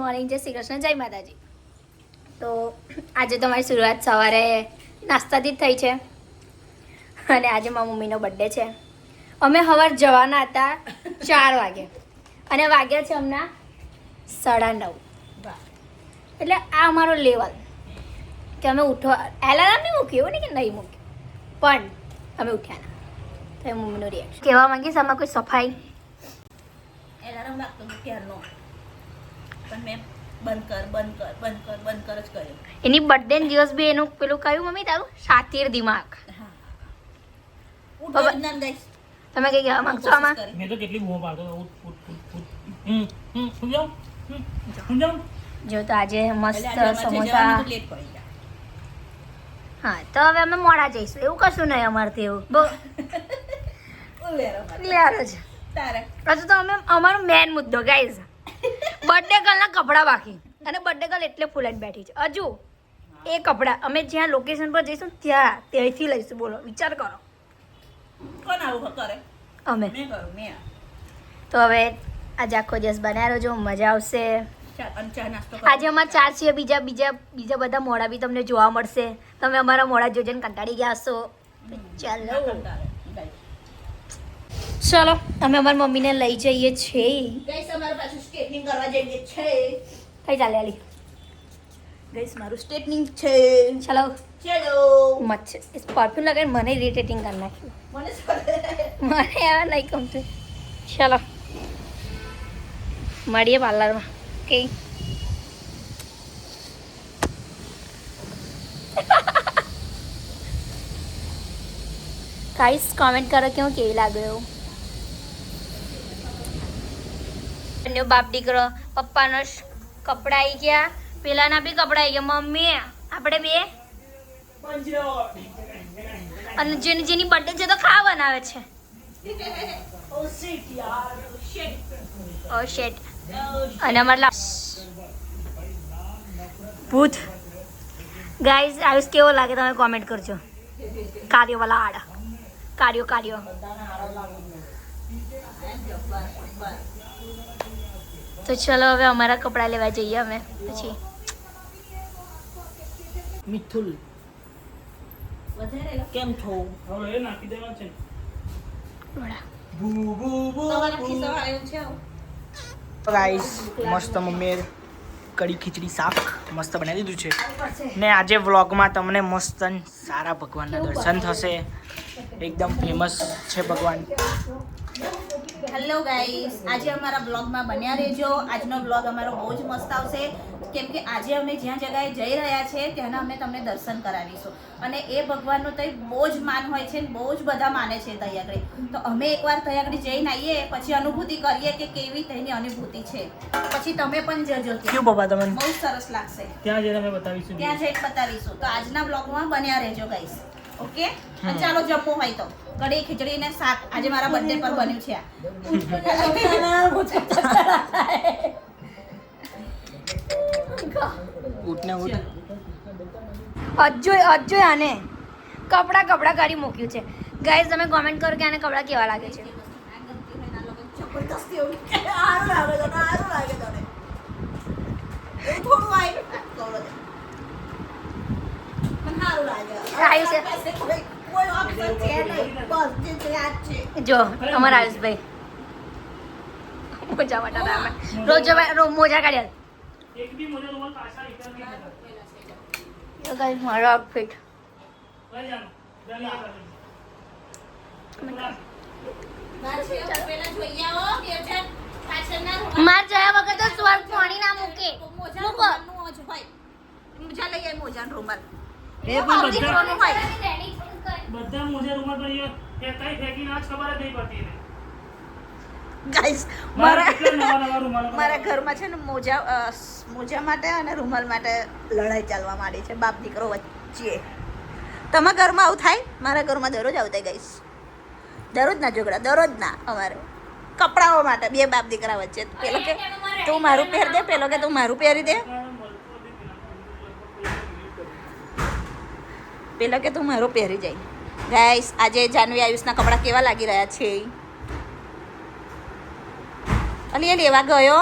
Morning, જય શ્રી કૃષ્ણ, જય માતાજી. તો આજે તમારી શરૂઆત સવારે નાસ્તાથી જ થઈ છે અને આજે મારા મમ્મીનો બર્થડે છે. અમે સવાર જવાના હતા 4 વાગે અને વાગ્યા છે હમણાં 9:30. એટલે આ અમારો લેવલ કે અમે ઉઠવા એલાર્મ નહીં મૂક્યું, એવું નહીં કે નહીં મૂક્યું, પણ અમે ઉઠ્યા ના. તો એ મમ્મીનું રિએક્શન કહેવા માંગીશ. આમાં કોઈ સફાઈ એલાર્મ લાગતો ત્યારનો પણ મેં બંધ કર જ કર્યો. એની બર્થડે દિવસ બી એનું પેલું કયું મમ્મી તારું શાતીર દિમાગ. તમે કઈ કહેવા માંગશો આમાં? મેં તો કેટલી બૂમો પાડતો જો તો આજે મસ્ત સમોસા. હા તો હવે અમે મોડા જઈશું, એવું કશું નહીં અમારથી. એવું બહુ ક્લિયર જ. હજુ તો અમે અમારો મેન મુદ્દો ગાઈઝ, બર્થડે ગર્લના કપડાં બાકી અને બર્થડે ગર્લ એટલે ફૂલ જ બેઠી છે. હજુ એ કપડાં અમે જ્યાં લોકેશન પર જઈશું ત્યાંથી લઈશું. બોલો, વિચાર કરો. કોણ આવું કરે? અમે મેં કરું મેં. તો હવે આજે આખો દિવસ બનાવી રહેજો, મજા આવશે. ચા નાસ્તો આજે અમારા 4 છે, બીજા બધા મોડા બી તમને જોવા મળશે. તમે અમારા મોડા જોઈને કંટાળી ગયા હશો. ચાલો ચલો અમે અમારી મમ્મીને લઈ જઈએ છીએ. ગઈસ અમારે પાછું સ્ટ્રેટનિંગ કરવા જઈએ છે. કઈ ચાલે આલી? ગઈસ મારું સ્ટ્રેટનિંગ છે. ચલો ચલો મચ્છ પરફ્યુમ લગાવીને મને ઇરિટેટિંગ કરી નાખ્યું. મને મને હવે નહીં ગમતું. ચલો મળીએ પાર્લરમાં. ઓકે ગાઈસ કોમેન્ટ કરો કે હું કેવી લાગ્યો. બાપ દીકરો પપ્પાનો કપડા આવી ગયા, પેલાના બી કપડા આવી ગયા. મમ્મી આપણે બે અને જેની બર્થડે છે તો ખાવા બનાવે છે. ઓ શેટ. અને અમારા ભૂત ગાઈઝ આયુષ કેવો લાગે તમે કોમેન્ટ કરજો. કાર્યો વાલા આડા કાર્યો તો ચલો હવે અમારા કપડાં લેવા જઈએ અમે. પછી મિથુલ કેમ છો? હવે એ નાખી દેવા છે. ગાઈસ મસ્ત મમ્મીએ કઢી ખીચડી શાક મસ્ત બનાવી દીધું છે ને આજે વ્લોગમાં તમને મસ્ત સારા ભગવાનના દર્શન થશે. એકદમ ફેમસ છે ભગવાન. હેલો ગાઈસ, આજે અમારા બ્લોગમાં બન્યા રહેજો. આજનો બ્લોગ અમારો બહુ જ મસ્ત આવશે કેમ કે આજે અમે જ્યાં જગ્યાએ જઈ રહ્યા છે ત્યાંના અમે તમને દર્શન કરાવીશું. અને એ ભગવાનનું ત્યાં બહુ જ માન હોય છે, બહુ જ બધા માને છે ત્યાં આગળ. તો અમે એકવાર ત્યાં આગળ જઈને આવીએ પછી અનુભૂતિ કરીએ કે કેવી તેની અનુભૂતિ છે. પછી તમે પણ જજો, ક્યું બાબા તમને બહુ સરસ લાગશે. ત્યાં જઈને અમે બતાવીશું. ત્યાં જઈને બતાવીશું. તો આજના બ્લોગમાં બન્યા રહેજો ગાઈસ. ઓકે, ચાલો જમવું હોય તો કઢી ખીચડી ને શાક આજે મારા બર્થડે પર બન્યું છે. અજ્જો આને કપડાં કાઢી મૂક્યું છે. ગાઈઝ તમે કોમેન્ટ કરો કે આને કપડાં કેવા લાગે છે. જબરદસ્તી એવું સારું લાગે તને, સારું લાગે તને. થોડું આવ્યું પણ સારું લાગે. આયુષ કોઈ ઓપ્શન છે નહીં, બસ જે યાદ છે. જો અમારા આયુષભાઈ મોજા વાટા રોજ મોજા કાઢ્યા. એક બી મોજા રૂમાલ પાછા રિટર્ન નહીં થતા. તો ગાઈઝ મારો આઉટફિટ લઈ જાનો. જલ્દી આ કરો. પેલા જોઈ આવો કે પાછળના માર જયા વગર તો સ્વર્ગ પાણી ના મૂકે. મોજા મૂકો. રૂમાલનું જ હોય. મોજા લઈ આય, મોજાનો રૂમાલ. એ પણ દીકરોનું હોય. બધા મોજા રૂમાલ પર ફેંકાઈ ફેંકીને આજ ખબર જ નહીં પડતી એને. ગાઈસ મારા કેટલા નવા રૂમાલો મારા ઘરમાં છે ને મોજા માટે અને રૂમાલ માટે લડાઈ ચાલવા માંડી છે બાપ દીકરો વચ્ચે. તમારા ઘરમાં આવું થાય? મારા ઘરમાં દરરોજ આવું થાય ગાઈસ. દરરોજ ના ઝઘડા, દરરોજ ના. અમારે કપડાઓ માટે બે બાપ દીકરા વચ્ચે. પેલો કે તું મારું પહેર દે, પેલો કે તું મારું પહેરી દે, પેલો કે તું મારું પહેરી જાય. ગાઈસ આજે જાનવી આયુષના કપડાં કેવા લાગી રહ્યા છે? અલી એ લેવા ગયો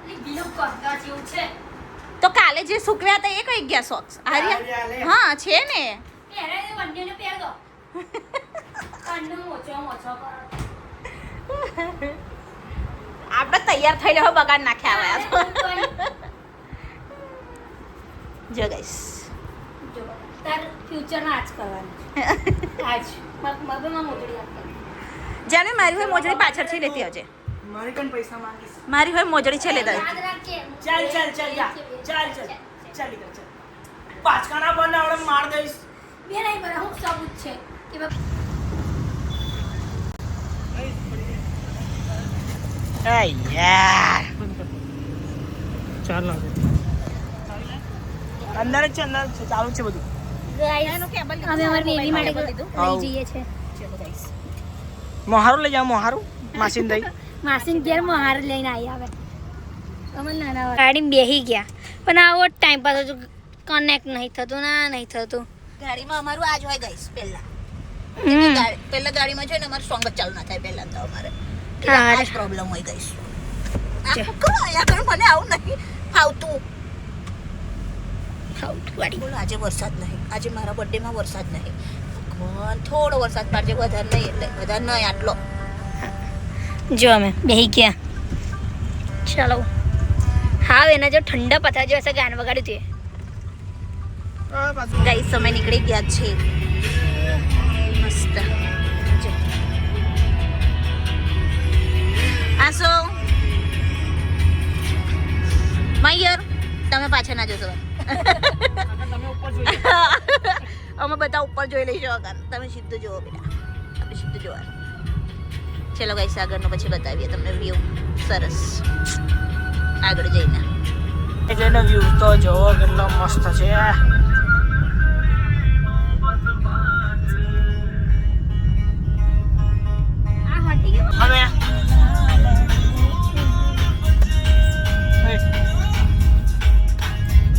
લીલું કરતા જેવું છે તો કાલે જે સૂકવ્યા હતા એ કઈ ગયા સોક્સ આર્યા હા છે ને પહેરે એ બંનેને પહેર દો કાનનો મોચો મોચો કરો આપણે તૈયાર થઈ લેવો બગાડ નાખ્યા આવ્યા જો ગાઈસ જો તાર ફ્યુચરમાં આજ કરવાનું આજ મગમાં મોજડી આપવાની જાને મારી હોય મોજડી પાછળથી લેતી આવજે મારી કણ પૈસા માંગીશ મારી હોય મોજડી છે લેતા યાદ રાખજે ચાલ ચાલ ચાલ જા ચાલ ચાલ ચાલી કર ચાલ પાછકાના બને આવડે માર દઈશ બે નહીં બરા હું સબૂત છે કે એ યાર ચાલ અંદર જ છે ચાલુ જ છે બધું એનું કેબલ અમે અમારી બેબી માટે લઈ જઈએ છે મોહારું લઈ જાઓ મોહારું માસીન દઈ માસીન ઘેર મહાર લઈને આવી આવે અમે નાના ગાડી બેહી ગયા પણ આવો ટાઈમ પાસ હજુ કનેક્ટ નહીં થતું ના નહીં થતું ગાડીમાં અમારું આજ હોય ગાઈસ પહેલા પહેલા ગાડીમાં છે ને અમારું સોંગ જ ચાલુ ના થાય પહેલા તો અમારે હા. આ પ્રોબ્લેમ હોય ગાઈસ આયા કર મને આવું નહીં ફાવતું ગાડી બોલો આજે વરસાદ નહીં આજે મારા બર્થડેમાં વરસાદ નહીં ભગવાન થોડો વરસાદ પાડજે વધારે નહીં એટલે વધારે નહીં આટલો જો અમે બેહી ગયા ચાલો હા એના જો ઠંડા પથરા જો હશે ગાન વગાડ્યું તે ગાઈસ અમે નીકળી ગયા છે મસ્ત જો. આસો મયુર તમે પાછળ ના જોશો તમે ઉપર જોઈ અમે બધા ઉપર જોઈ લઈશું અગર તમે સીધું જુઓ બેટા તમે સીધું જોવાનું ચલો ગાઈસ આગળનું પછી બતાવીએ તમને વ્યૂ સરસ આગળ જઈને જેનો વ્યૂ તો જોવો કેટલો મસ્ત છે આ હટી ગયો હવે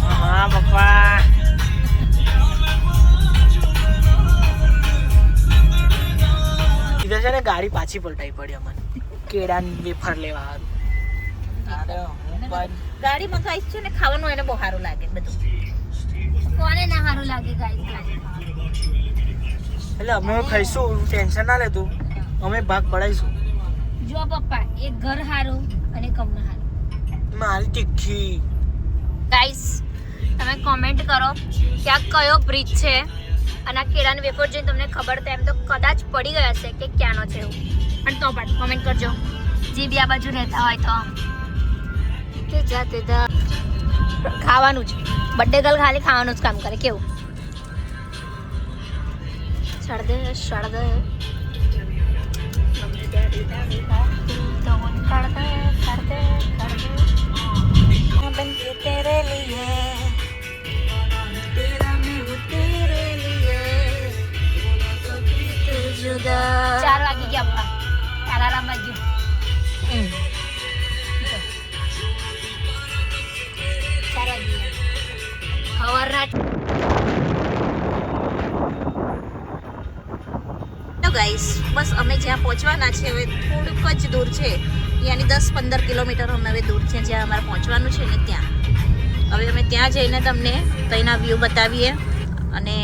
હા પપ્પા સીધા છે ને ગાડી પાછી પલટાઈ પડી અમને કેળાની વેફર લેવા ગાડીમાં ગાઈસ છે ને ખાવાનું એને બહુ સારું લાગે બધું કોને ના સારું લાગે ગાઈસ એટલે અમે ખાઈશું ટેન્શન ના લેતું અમે ભાગ પડાઈશું જો પપ્પા એક ઘર હારું અને કમના હારું મારી તીખી ગાઈસ તમે કોમેન્ટ કરો કે આ કયો બ્રિજ છે અને આ કેળાનો વેફર જોઈને તમને ખબર તો એમ તો કદાચ પડી ગયા હશે કે ક્યાંનો છે એવું પણ તો પણ કોમેન્ટ કરજો જે બી આ બાજુ રહેતા હોય તો તે જાતે ખાવાનું જ બર્થડે ગર્લ ખાલી ખાવાનું જ કામ કરે કેવું સળદે સળદે तेरे लिए तेरा मैं हूँ तेरे लिए 4 વાગી ગયા પપ્પા અલાર્મ વાગ્યું 4 વાગી ગયા હવારના તો ગાઈસ બસ અમે જ્યાં પહોંચવાના છે હવે થોડુંક જ દૂર છે યાની 10-15 કિલોમીટર અમે હવે દૂર છે જ્યાં અમારે પહોંચવાનું છે ને ત્યાં હવે અમે ત્યાં જઈને તમને ત્યાંના વ્યૂ બતાવીએ અને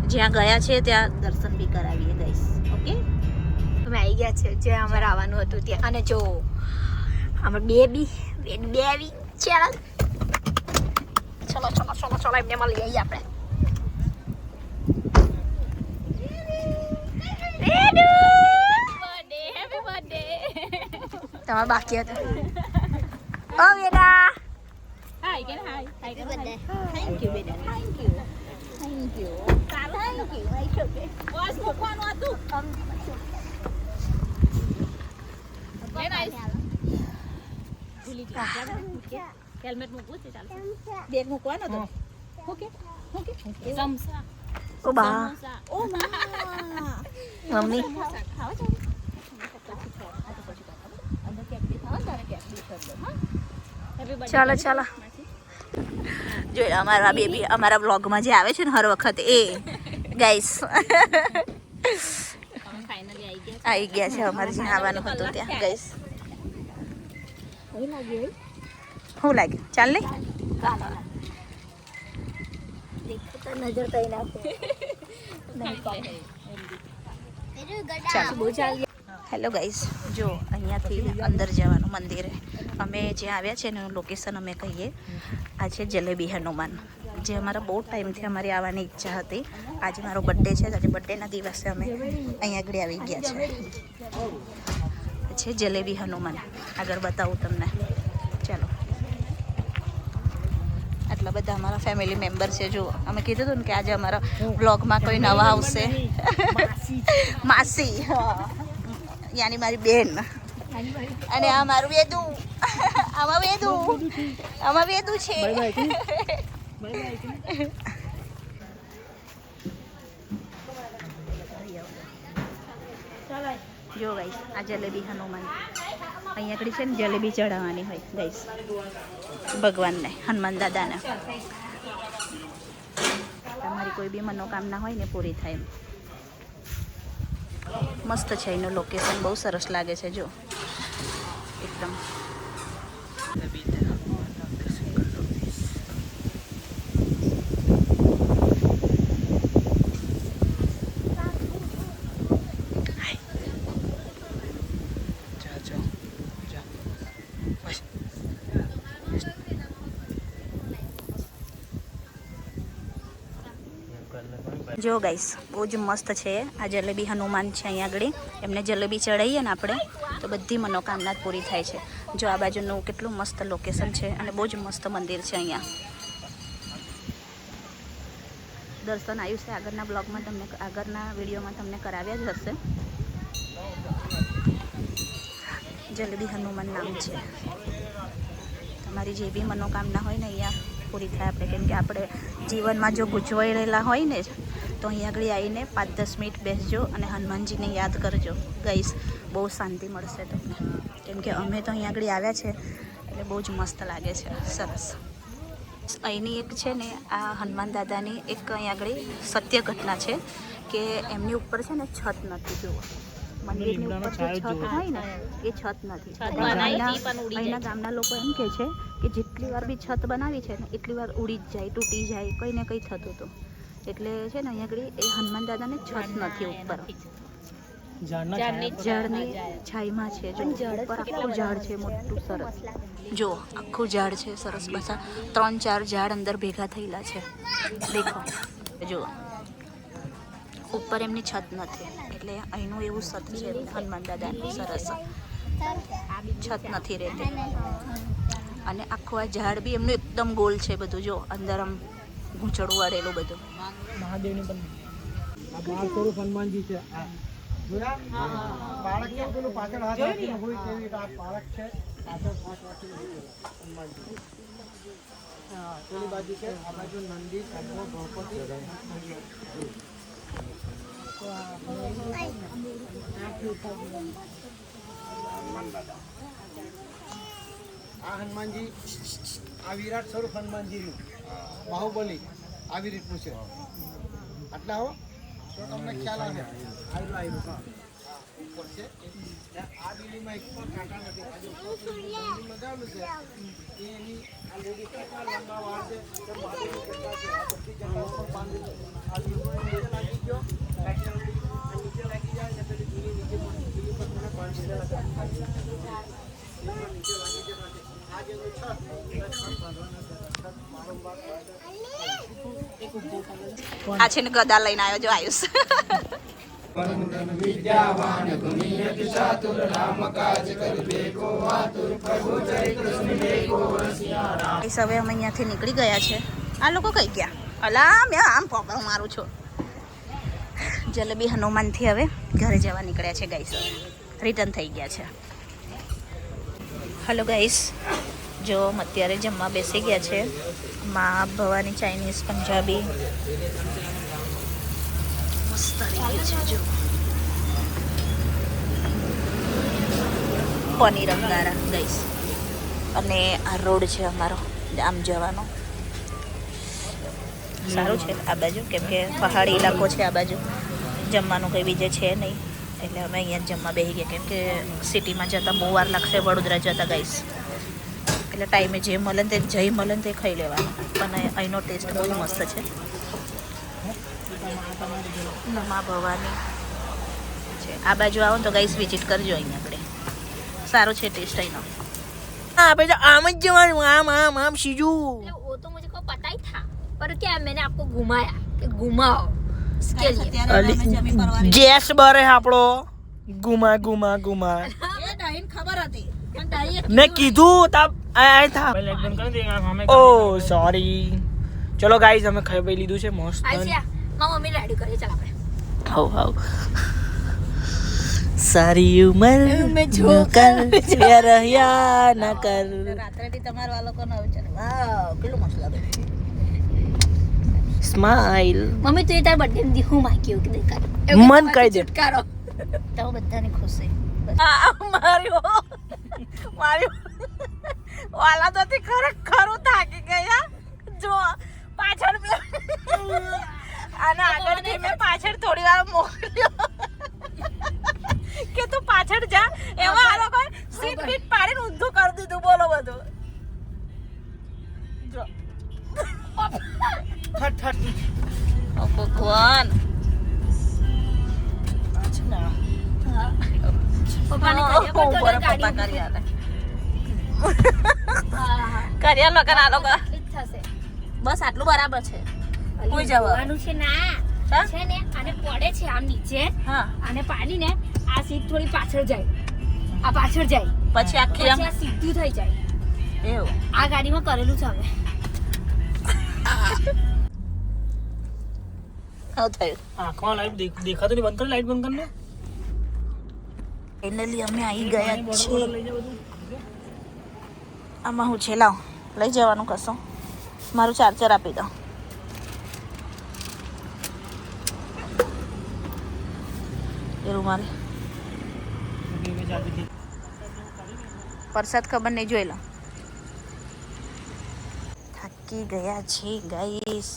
જ્યાં ગયા છે ત્યાં દર્શન બી કરાવીએ ગાઈસ ઓકે અમે આવી ગયા છે જે અમારે આવવાનું હતું ત્યાં અને જો અમારે બેબી આવી ચાલો ચલો ચલો ચલો ચલો એમને મળી આવીએ આપણે તમારે બાકી હતું ઓ બેટા થેન્ક યુ બેટા થેન્ક યુ બસ મૂકવાનું હતું હેલ્મેટ મૂકવું છે ચાલશે બેગ મૂકવાનો હતો ઓકે ઓકે સમસા ઓ બા ઓ મા મમ્મી ચાલો ચાલો જો અમારા બેબી અમારા વ્લોગમાં જે આવે છે ને હર વખત એ ગાઈસ આવી ગયા છે અમારે જ્યાં આવવાનું હતું ત્યાં ગાઈસ શું લાગ્યું? ચાલ લે. નજર કઈ નાખો હેલો ગાઈસ, જો અહીંયાથી અંદર જવાનું મંદિરે અમે જ્યાં આવ્યા છે એનું લોકેશન અમે કહીએ. આ છે જલેબી હનુમાન, જે અમારા બહુ ટાઈમથી અમારી આવવાની ઈચ્છા હતી. આજે મારો બર્થડે છે, આજે બર્થડેના દિવસે અમે અહીંયા આગળ આવી ગયા છે જલેબી હનુમાન. આગળ બતાવું તમને, ચાલો. આટલા બધા અમારા ફેમિલી મેમ્બર છે. જો અમે કીધું હતું ને કે આજે અમારા બ્લોગમાં કોઈ નવા આવશે. માસી, યાની મારી બેન, અને આ મારું વેદુ. આમાં વેદુ છે. જો ગાઈસ, આ જલેબી હનુમાન અહીંયા આગળ છે ને જલેબી ચડાવવાની હોય ગાઈસ ભગવાનને, હનુમાન દાદાને. તમારી કોઈ બી મનોકામના હોય ને પૂરી થાય એમ. મસ્ત છે એનું લોકેશન, બહુ સરસ લાગે છે. જો એકદમ જો ગાઈસ, બહુ જ મસ્ત છે આ જલેબી હનુમાન છે. અહીંયા આગળ એમને જલેબી ચડાવીએ ને આપણે તો બધી મનોકામના પૂરી થાય છે. જો આ બાજુનું કેટલું મસ્ત લોકેશન છે અને બહુ જ મસ્ત મંદિર છે. અહીંયા દર્શન આવ્યું છે. આગળના બ્લોગમાં તમને, આગળના વિડીયોમાં તમને કરાવ્યા જ હશે. જલેબી હનુમાન નામ છે. તમારી જે બી મનોકામના હોય ને અહીંયા પૂરી થાય આપણે. કેમ કે આપણે જીવનમાં જો ગૂંચવાયેલા હોય ને તો અહીંયા આગળ આવીને 5-10 મિનિટ બેસજો અને હનુમાનજીને યાદ કરજો ગાઈસ, બહુ શાંતિ મળશે તમને. કેમ કે અમે તો અહીંયા આગળ આવ્યા છે એટલે બહુ જ મસ્ત લાગે છે, સરસ. અહીંની એક છે ને આ હનુમાન દાદાની એક અહીંયા આગળ સત્ય ઘટના છે કે એમની ઉપર છે ને છત નથી. જુઓ, મંદિરની ઉપર જે છત હોય ને એ છત નથી. અહીંના ગામના લોકો એમ કહે છે કે જેટલી વાર બી છત બનાવી છે ને એટલી વાર ઉડી જ જાય, તૂટી જાય, કંઈ ને કંઈ થતું હતું. એટલે છે ને અહીંયા આગળ એ હનુમાન દાદાને છત નથી ઉપર, ઝાડની છાઈમાં છે. જો ઉપર આખું ઝાડ છે મોટું સરસ. જો આખું ઝાડ છે સરસ, બધા 3-4 ઝાડ અંદર ભેગા થયેલા છે. દેખો, જુઓ ઉપર એમની છત નથી. એટલે અહીંનું એવું સત છે હનુમાન દાદાનું સરસ, છત નથી રહેતી. અને આખું આ ઝાડ બી એમનું એકદમ ગોલ છે બધું. જો અંદર આમ ગૂંચડું વાળેલું બધું. મહાદેવની પણ આ બાળ સ્વરૂપ હનુમાનજી છે. જોયા બાળક કેમ પેલું પાછળ હાથ રાખીને હોય તેવી રીતે આ બાળક છે, પાછળ હાથ રાખીને હનુમાનજી. હા, પેલી બાજુ છે આ બાજુ નંદી, શંભો, ગણપતિ. આ હનુમાનજી, આ વિરાટ સ્વરૂપ હનુમાનજી, બાહુબલી આવી રીતનું છે. આટલા હો તો તમને ખ્યાલ આવે. આવ્યું હા ઉપર છે. આ દિલ્હીમાં એક પણ કાંટા નથી. આજે લગાવેલું છે એની આ લેડી કેટલા લંબા વાળ છે, બાજુની કેટલા છે, આ બધી જગ્યા ઉપર બાંધેલું. આ નીચે લાગી ગયો, નીચે લાગી જાય ને પેલી જૂની નીચે જૂની પર મને બાંધેલા હતા. નીચે લાગી જાય. આ જેનું છત વારંવાર આ છે ને ગદા લઈને આવ્યો જો આયુષ. હવે અમે અહીંયાથી નીકળી ગયા છે. આ લોકો કઈ ગયા? અલા, મેં આમ પોપડો મારું છું. જલેબી હનુમાનથી હવે ઘરે જવા નીકળ્યા છે ગાઈસ. રિટર્ન થઈ ગયા છે. હલો ગાઈસ, જો અત્યારે જમવા બેસી ગયા છે. માં ભવાની ચાઇનીઝ, પંજાબી મસ્ત આવી છે. જો પનીર અંગારા ગાઈસ. અને આ રોડ છે અમારો આમ જવાનો. સારું છે આ બાજુ, કેમ કે પહાડી ઇલાકો છે આ બાજુ. જમવાનું કંઈ બીજે છે નહીં એટલે અમે અહીંયા જ જમવા બેસી ગયા. કેમ કે સિટીમાં જતાં બહુ વાર લાગશે વડોદરા જતા ગાઈસ, એટલે ટાઈમે જે મળે ને તે જઈ મળે ને તે ખાઈ લેવાનું. પણ અહીંનો ટેસ્ટ બહુ મસ્ત છે. મા ભવાની છે. આ બાજુ આવો ને તો ગાઈસ વિઝિટ કરજો અહીંયા આપણે. સારો છે ટેસ્ટ અહીંનો. હા આપણે તો આમ જ જવાનું, આમ આમ આમ સીજું. वो तो मुझे को पता ही था पर क्या मैंने आपको घुमाया कि घुमाओ इसके लिए અત્યારે અમે જમી પરવારી ગેસ બરે આપણો ગુમા ગુમા ગુમા એ ડાઈન ખબર હતી પણ ડાઈએ મેં કીધું તા આ થા पहले एक बंद कर देंगे हमें ઓ સોરી. ચલો ગાઈસ અમે ખાઈ પી લીધું છે મસ્ત. आसिया माँ मम्मी रेडी करिए चल આપણે હાઉ હાઉ સારી ઉમર મેં જો કર રહ્યા ન કર. રાત્રેથી તમારા લોકો નો વિચાર વાવ કેટલું મસ્ત લાગે. સ્માઈલ મમ્મી તું એ તાર બર્થડે માં હું માંગ્યું કે દેખાડ મન કહી દે. છુટકારો તો બધાની ખુશી. મારી વાલા તો ખરેખર થાકી ગયા જો પાછળ અને આગળથી મેં પાછળ થોડી વાર મોકલ્યો કે તું પાછળ જા એમાં આ લોકો સીટ બીટ પાડીને ઊંધું કરી દીધું. બોલો બધું જો ફટ ફટ ભગવાન પપ્પાને કહીએ પણ તો પપ્પા ગાડી કરી આલે કર્યા લોકો આ લોકો થશે બસ આટલું બરાબર છે. કોઈ જવાબ. જવાનું છે ના હા? છે ને આને પડે છે આમ નીચે હા આને પાડીને આ સીટ થોડી પાછળ જાય આ પાછળ જાય પછી આખી પછી આમ આ સીધું થઈ જાય. એવું આ ગાડીમાં કરેલું છે અમે આવું થયું. आँखों लाइट देखा तो नहीं, बंद कर लाइट बंद करना. ફાઇનલી અમે આવી ગયા છીએ. આમાં હું છે લાવ લઈ જવાનું કશું મારું ચાર્જર આપી દો. એ રૂમાલ પરસાદ ખબર નહીં જોઈ લો. થાકી ગયા છે ગાઈસ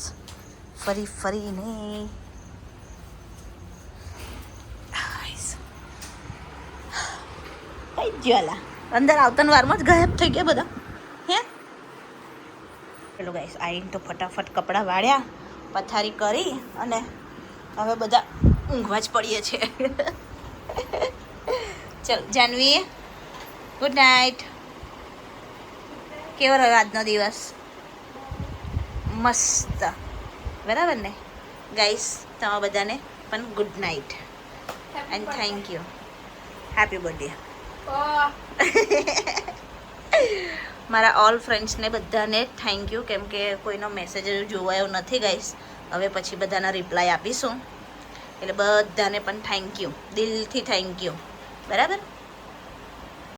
ફરી ફરીને. કઈ જ્વાલા અંદર આવતાની વારમાં જ ગાયબ થઈ ગયા બધા. હે પેલું ગાઈસ આવીને તો ફટાફટ કપડાં વાળ્યા પથારી કરી અને હવે બધા ઊંઘવા જ પડીએ છે. ચલ જાનવી ગુડ નાઇટ. કેવો રહ્યો આજનો દિવસ? મસ્ત બરાબર ને ગાઈસ? તમારા બધાને પણ good night and thank you. Happy birthday. મારા ઓલ ફ્રેન્ડ્સને બધાને થેન્ક યુ કેમ કે કોઈનો મેસેજ જોવાયો નથી ગાઈસ. હવે પછી બધાના રિપ્લાય આપીશું એટલે બધાને પણ થેન્ક યુ, દિલથી થેન્ક યુ. બરાબર.